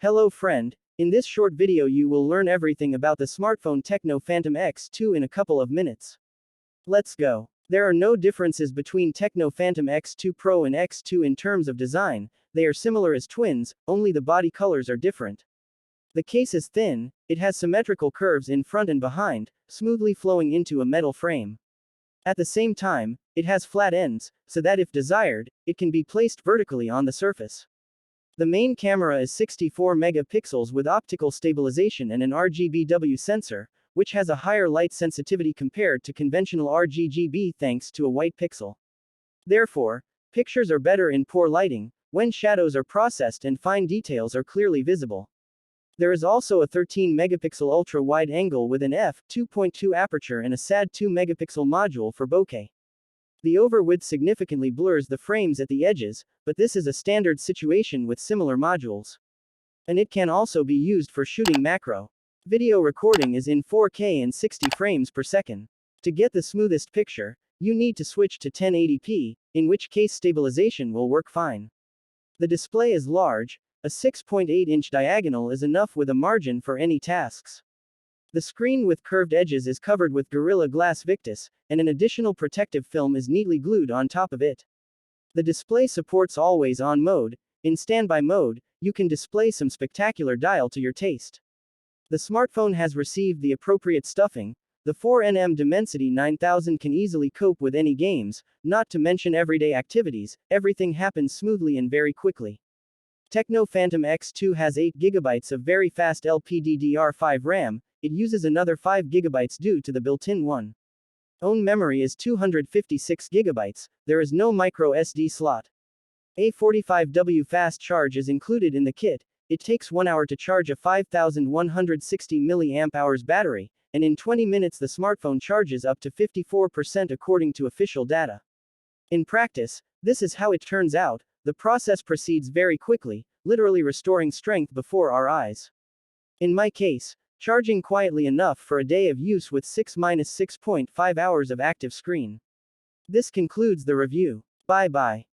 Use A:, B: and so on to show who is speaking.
A: Hello friend, in this short video you will learn everything about the smartphone Tecno Phantom X2 in a couple of minutes. Let's go. There are no differences between Tecno Phantom X2 Pro and X2 in terms of design, they are similar as twins, only the body colors are different. The case is thin, it has symmetrical curves in front and behind, smoothly flowing into a metal frame. At the same time, it has flat ends, so that if desired, it can be placed vertically on the surface. The main camera is 64 megapixels with optical stabilization and an RGBW sensor, which has a higher light sensitivity compared to conventional RGB thanks to a white pixel. Therefore, pictures are better in poor lighting, when shadows are processed and fine details are clearly visible. There is also a 13 megapixel ultra-wide angle with an f2.2 aperture and a SAD 2 megapixel module for bokeh. The overwidth significantly blurs the frames at the edges, but this is a standard situation with similar modules. And it can also be used for shooting macro. Video recording is in 4K and 60 frames per second. To get the smoothest picture, you need to switch to 1080p, in which case stabilization will work fine. The display is large, a 6.8-inch diagonal is enough with a margin for any tasks. The screen with curved edges is covered with Gorilla Glass Victus, and an additional protective film is neatly glued on top of it. The display supports always-on mode. In standby mode, you can display some spectacular dial to your taste. The smartphone has received the appropriate stuffing. The 4nm Dimensity 9000 can easily cope with any games, not to mention everyday activities. Everything happens smoothly and very quickly. Tecno Phantom X2 has 8GB of very fast LPDDR5 RAM. It uses another 5GB due to the built-in one. Own memory is 256GB, there is no micro SD slot. A 45W fast charge is included in the kit. It takes 1 hour to charge a 5160 mAh battery, and in 20 minutes the smartphone charges up to 54% according to official data. In practice, this is how it turns out. The process proceeds very quickly, literally restoring strength before our eyes. In my case, charging quietly enough for a day of use with 6-6.5 hours of active screen. This concludes the review. Bye bye.